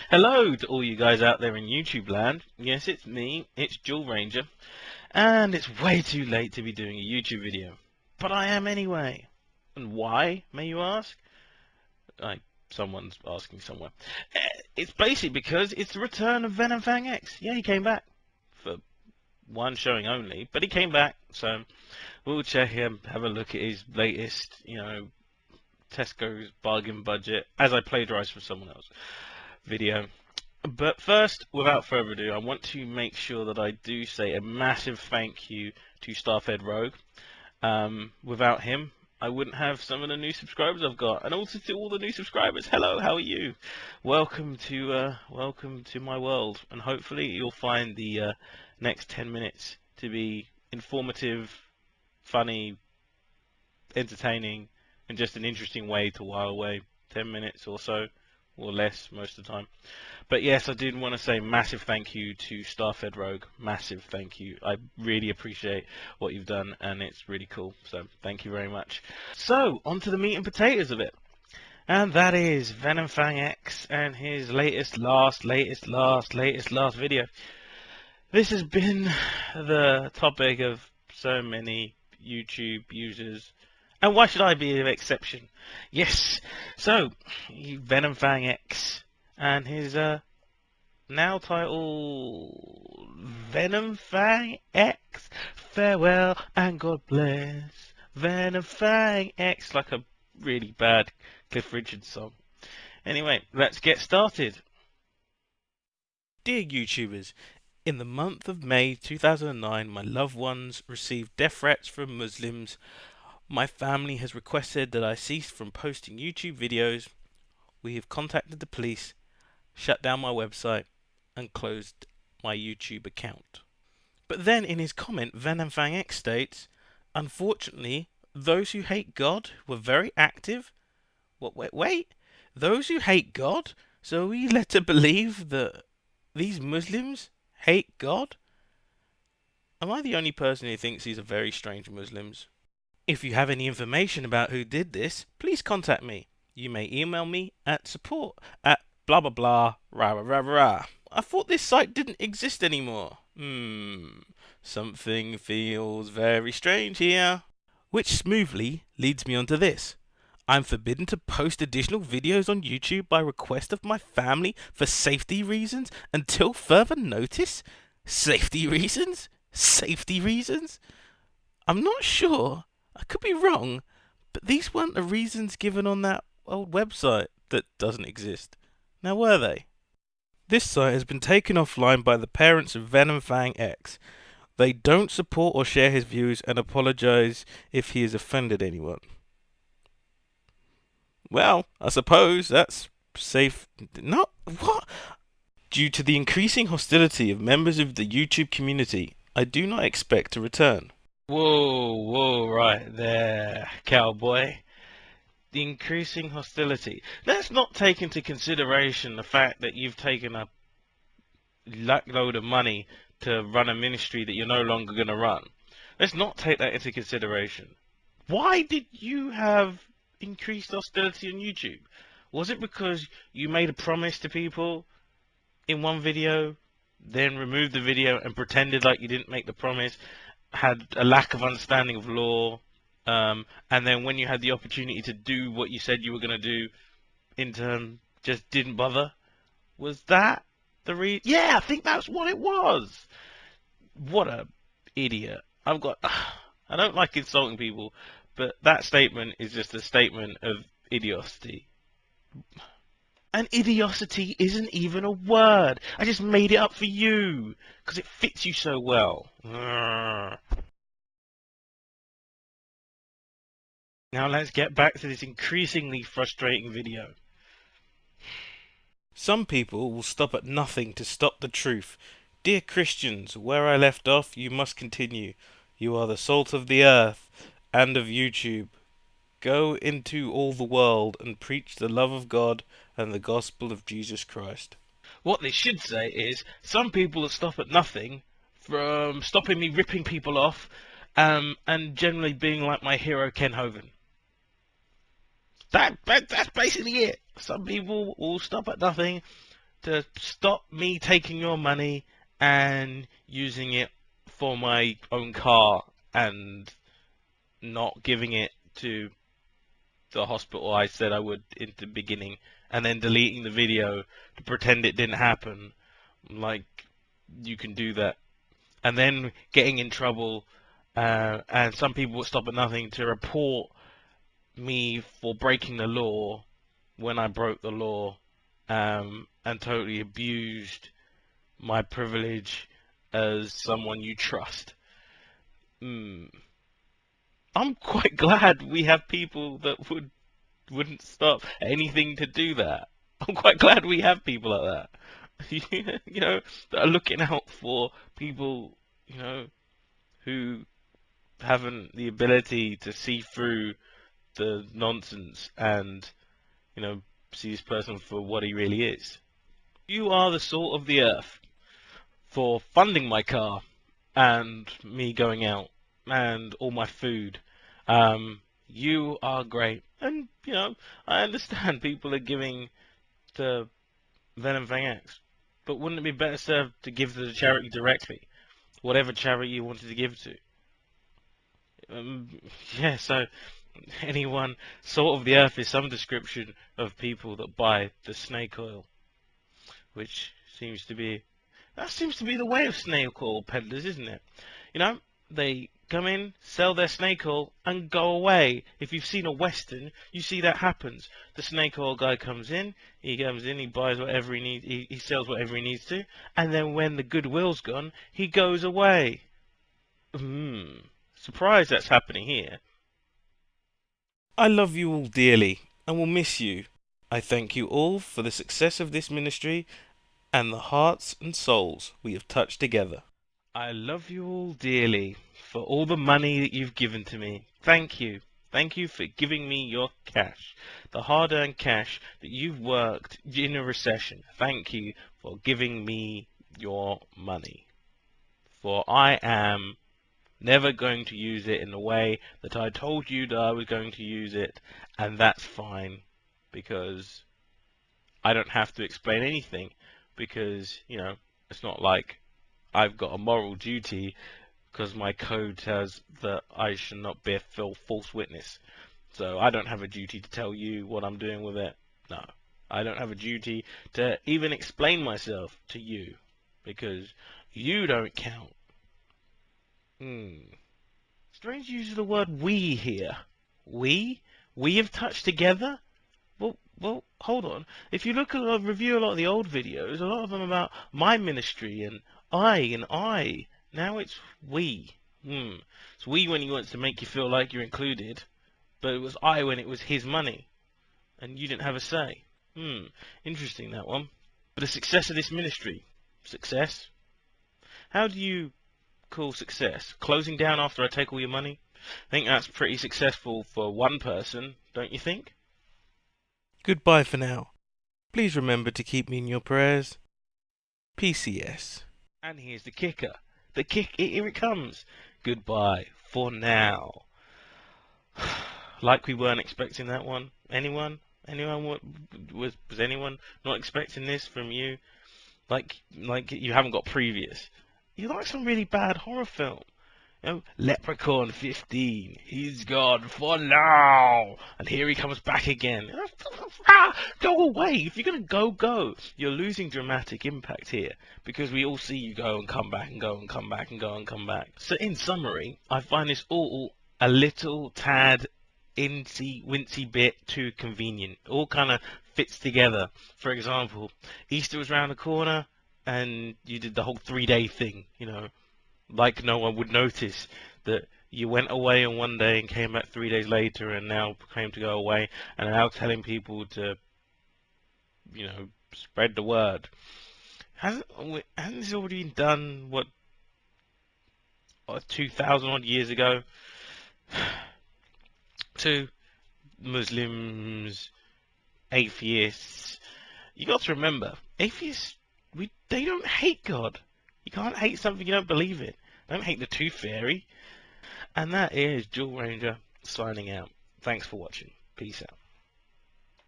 Hello to all you guys out there in YouTube land. Yes, it's me, it's dualranger, and it's way too late to be doing a YouTube video. But I am anyway. And why, may you ask? Someone's asking somewhere. It's basically because it's the return of Venom Fang X. Yeah, he came back. For one showing only, but he came back, so we'll check him, have a look at his latest, Tesco's bargain budget, as I plagiarized from someone else video. But first, without further ado, I want to make sure that I do say a massive thank you to Starfedrogue. Without him, I wouldn't have some of the new subscribers I've got, and also to all the new subscribers. Hello, how are you? Welcome to my world, and hopefully you'll find the next 10 minutes to be informative, funny, entertaining, and just an interesting way to while away 10 minutes or so, or less most of the time. But yes, I did want to say massive thank you to Starfedrogue. Massive thank you. I really appreciate what you've done, and it's really cool. So thank you very much. So on to the meat and potatoes of it, and that is Venom Fang X and his last video. This has been the topic of so many YouTube users. And why should I be an exception? Yes, so Venom Fang X and his now title Venom Fang X, farewell and God bless. Venom Fang X, like a really bad Cliff Richard song. Anyway, let's get started. Dear YouTubers, in the month of May 2009, my loved ones received death threats from Muslims. My family has requested that I cease from posting YouTube videos. We have contacted the police, shut down my website, and closed my YouTube account. But then in his comment, Venom Fang X states, unfortunately, those who hate God were very active. Wait, those who hate God? So are we led to believe that these Muslims hate God? Am I the only person who thinks these are very strange Muslims? If you have any information about who did this, please contact me. You may email me at support@ blah blah blah rah rah rah rah. I thought this site didn't exist anymore. Something feels very strange here. Which smoothly leads me on to this. I'm forbidden to post additional videos on YouTube by request of my family for safety reasons until further notice? Safety reasons? Safety reasons? I'm not sure. I could be wrong, but these weren't the reasons given on that old website that doesn't exist. Now were they? This site has been taken offline by the parents of Venom Fang X. They don't support or share his views and apologize if he has offended anyone. Well, I suppose that's safe. Not what? Due to the increasing hostility of members of the YouTube community, I do not expect to return. Whoa, right there, cowboy. The increasing hostility. Let's not take into consideration the fact that you've taken a load of money to run a ministry that you're no longer going to run. Let's not take that into consideration. Why did you have increased hostility on YouTube? Was it because you made a promise to people in one video, then removed the video and pretended like you didn't make the promise, had a lack of understanding of law, and then when you had the opportunity to do what you said you were going to do, in turn just didn't bother? Was that the reason? Yeah, I think that's what it was. What a idiot. I don't like insulting people, but that statement is just a statement of idiocy. And idiocity isn't even a word. I just made it up for you because it fits you so well. Now let's get back to this increasingly frustrating video. Some people will stop at nothing to stop the truth. Dear Christians, where I left off, you must continue. You are the salt of the earth and of YouTube. Go into all the world and preach the love of God and the gospel of Jesus Christ. What they should say is, some people will stop at nothing from stopping me ripping people off and generally being like my hero Ken Hogan. That's basically it. Some people will stop at nothing to stop me taking your money and using it for my own car and not giving it to the hospital I said I would in the beginning, and then deleting the video to pretend it didn't happen. Like, you can do that. And then getting in trouble, and some people would stop at nothing to report me for breaking the law when I broke the law, and totally abused my privilege as someone you trust. I'm quite glad we have people that wouldn't stop at anything to do that. I'm quite glad we have people like that. You know, that are looking out for people, you know, who haven't the ability to see through the nonsense and, you know, see this person for what he really is. You are the salt of the earth for funding my car and me going out and all my food. You are great. And, you know, I understand people are giving to Venom Fang X, but wouldn't it be better served to give to the charity directly? Whatever charity you wanted to give to. Yeah, so anyone, salt of the earth is some description of people that buy the snake oil, which seems to be the way of snake oil peddlers, isn't it? You know, they come in, sell their snake oil, and go away. If you've seen a western, you see that happens. The snake oil guy comes in, he buys whatever he needs, he sells whatever he needs to, and then when the goodwill's gone, he goes away. Surprised that's happening here. I love you all dearly, and will miss you. I thank you all for the success of this ministry and the hearts and souls we have touched together. I love you all dearly for all the money that you've given to me. Thank you. Thank you for giving me your cash, the hard-earned cash that you've worked in a recession. Thank you for giving me your money. For I am never going to use it in the way that I told you that I was going to use it, and that's fine, because I don't have to explain anything, because, you know, it's not like I've got a moral duty because my code says that I should not bear false witness. So I don't have a duty to tell you what I'm doing with it. No. I don't have a duty to even explain myself to you, because you don't count. Strange use of the word we here. We? We have touched together? Well, hold on. If you look at review a lot of the old videos, a lot of them about my ministry and I. Now it's we. It's we when he wants to make you feel like you're included, but it was I when it was his money, and you didn't have a say. Interesting, that one. But the success of this ministry. Success? How do you call success? Closing down after I take all your money? I think that's pretty successful for one person, don't you think? Goodbye for now. Please remember to keep me in your prayers. PCS. And here's the kicker. Here it comes. Goodbye for now. Like we weren't expecting that one. Anyone? Was anyone not expecting this from you? Like you haven't got previous. You like some really bad horror film. You know, Leprechaun 15, he's gone for now, and here he comes back again. Go away! If you're gonna go. You're losing dramatic impact here, because we all see you go and come back and go and come back and go and come back. So in summary, I find this all a little tad wincy bit too convenient. It all kind of fits together. For example, Easter was around the corner, and you did the whole 3-day thing, you know. Like no one would notice that you went away on one day and came back 3 days later and now claim to go away and are now telling people to, you know, spread the word. Hasn't this already been done, what 2,000 odd years ago? To Muslims, atheists. You got to remember, atheists, they don't hate God. You can't hate something you don't believe in. Don't hate the Tooth Fairy. And that is Dualranger signing out. Thanks for watching. Peace out.